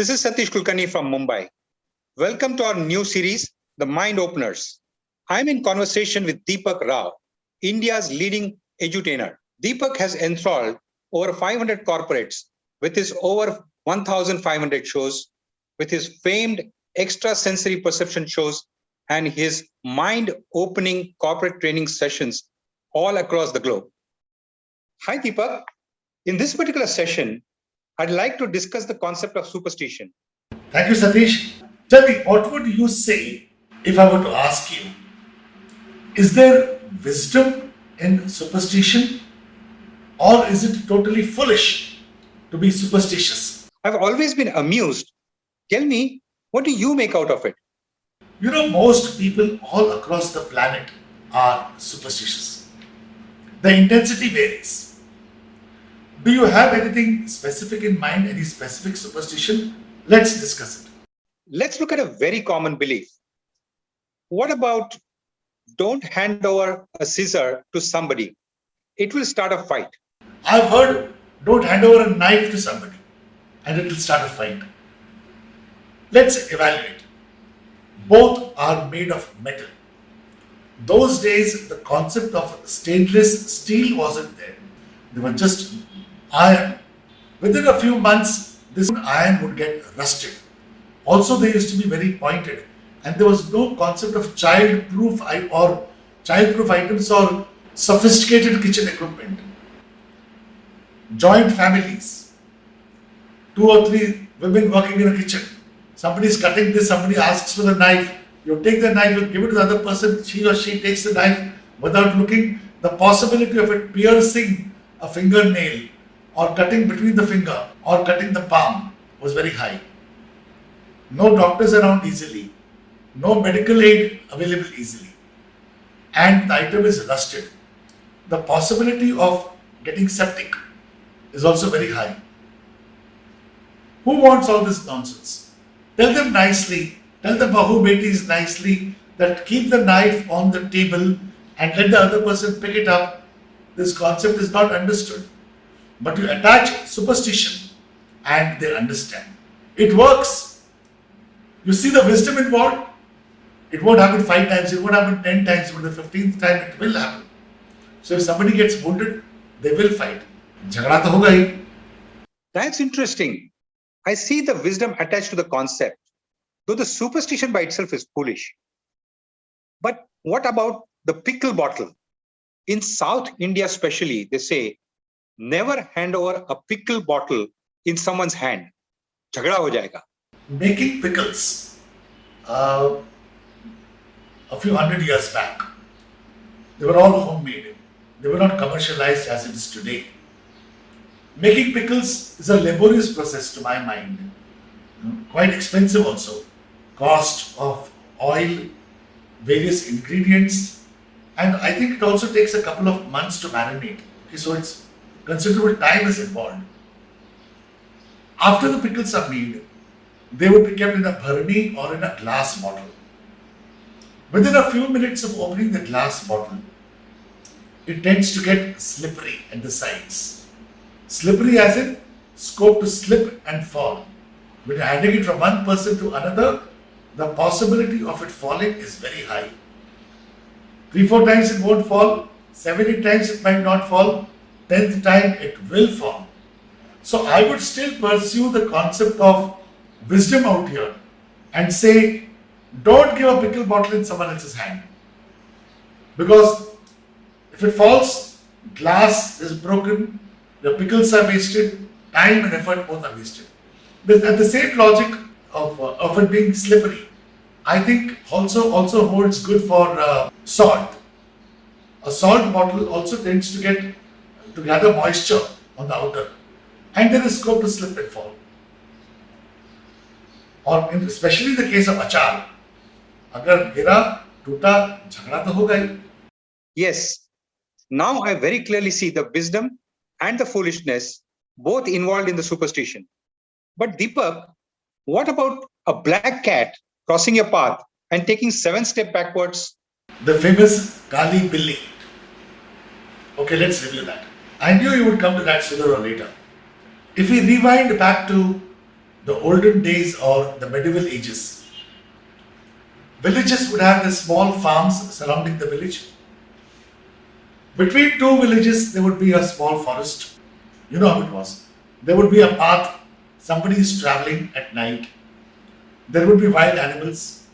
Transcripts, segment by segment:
This is Satish Kulkarni from Mumbai. Welcome to our new series, The Mind Openers. I'm in conversation with Deepak Rao, India's leading edutainer. Deepak has enthralled over 500 corporates with his over 1,500 shows, with his famed extrasensory perception shows and his mind-opening corporate training sessions all across the globe. Hi, Deepak. In this particular session, I'd like to discuss the concept of superstition. Thank you, Satish. Tell me, what would you say if I were to ask you, is there wisdom in superstition, or is it totally foolish to be superstitious? I've always been amused. Tell me, what do you make out of it? You know, most people all across the planet are superstitious. The intensity varies. Do you have anything specific in mind, any specific superstition? Let's discuss it. Let's look at a very common belief. What about don't hand over a scissor to somebody? It will start a fight. I've heard don't hand over a knife to somebody and it will start a fight. Let's evaluate. Both are made of metal. Those days, the concept of stainless steel wasn't there. They were just iron. Within a few months, this iron would get rusted. Also, they used to be very pointed, and there was no concept of childproof items or sophisticated kitchen equipment. Joint families, 2 or 3 women working in a kitchen. Somebody is cutting this, somebody asks for the knife. You take the knife, you give it to the other person, he or she takes the knife without looking. The possibility of it piercing a fingernail or cutting between the finger or cutting the palm was very high. No doctors around easily, no medical aid available easily, and the item is rusted. The possibility of getting septic is also very high. Who wants all this nonsense? Tell them nicely, tell the Bahu Betis nicely that keep the knife on the table and let the other person pick it up. This concept is not understood. But you attach superstition and they understand. It works. You see the wisdom involved? It won't happen 5 times, it won't happen 10 times, but the 15th time it will happen. So if somebody gets wounded, they will fight. Jhagda to hoga hi. That's interesting. I see the wisdom attached to the concept, though the superstition by itself is foolish. But what about the pickle bottle? In South India especially, they say, never hand over a pickle bottle in someone's hand. Jhagda ho jayega. Making pickles a few hundred years back, they were all homemade. They were not commercialized as it is today. Making pickles is a laborious process to my mind. Quite expensive also. Cost of oil, various ingredients, and I think it also takes a couple of months to marinate. Okay, so it's considerable time is involved. After the pickles are made, they would be kept in a bharani or in a glass bottle. Within a few minutes of opening the glass bottle, it tends to get slippery at the sides. Slippery as in scope to slip and fall. When you're handing it from one person to another, the possibility of it falling is very high. 3-4 times it won't fall, 7-8 times it might not fall, 10th time it will fall. So I would still pursue the concept of wisdom out here and say, don't give a pickle bottle in someone else's hand. Because if it falls, glass is broken, the pickles are wasted, time and effort both are wasted. At the same logic of it being slippery, I think also holds good for salt. A salt bottle also tends to gather moisture on the outer, and there is scope to slip and fall. Or especially in the case of achar, agar gira, tuta, jhagda to hoga hi. Yes. Now I very clearly see the wisdom and the foolishness both involved in the superstition. But Deepak, what about a black cat crossing your path and taking 7 steps backwards? The famous Kali Billi. Okay, let's review that. I knew you would come to that sooner or later. If we rewind back to the olden days or the medieval ages, villages would have the small farms surrounding the village. Between two villages, there would be a small forest. You know how it was. There would be a path, somebody is traveling at night. There would be wild animals.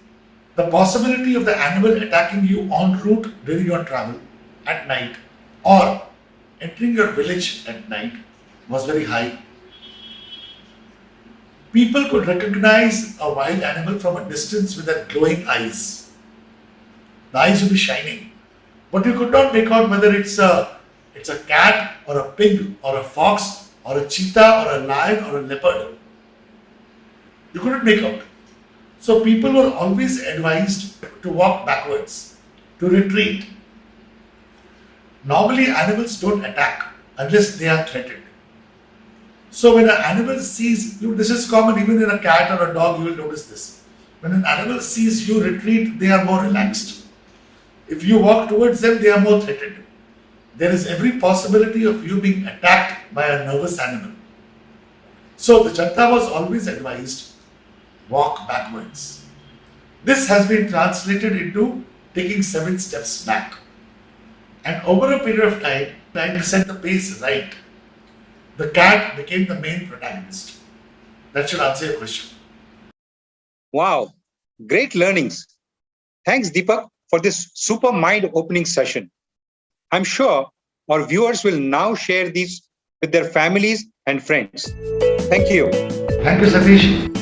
The possibility of the animal attacking you en route during your travel at night or entering your village at night was very high. People could recognize a wild animal from a distance with their glowing eyes. The eyes would be shining, but you could not make out whether it's a cat or a pig or a fox or a cheetah or a lion or a leopard. You couldn't make out. So people were always advised to walk backwards, to retreat. Normally animals don't attack unless they are threatened. So when an animal sees you, this is common even in a cat or a dog, you will notice this. When an animal sees you retreat, they are more relaxed. If you walk towards them, they are more threatened. There is every possibility of you being attacked by a nervous animal. So the Janta was always advised, walk backwards. This has been translated into taking 7 steps back. And over a period of time, to set the pace right, the cat became the main protagonist. That should answer your question. Wow, great learnings. Thanks, Deepak, for this super mind-opening session. I'm sure our viewers will now share these with their families and friends. Thank you. Thank you, Satish.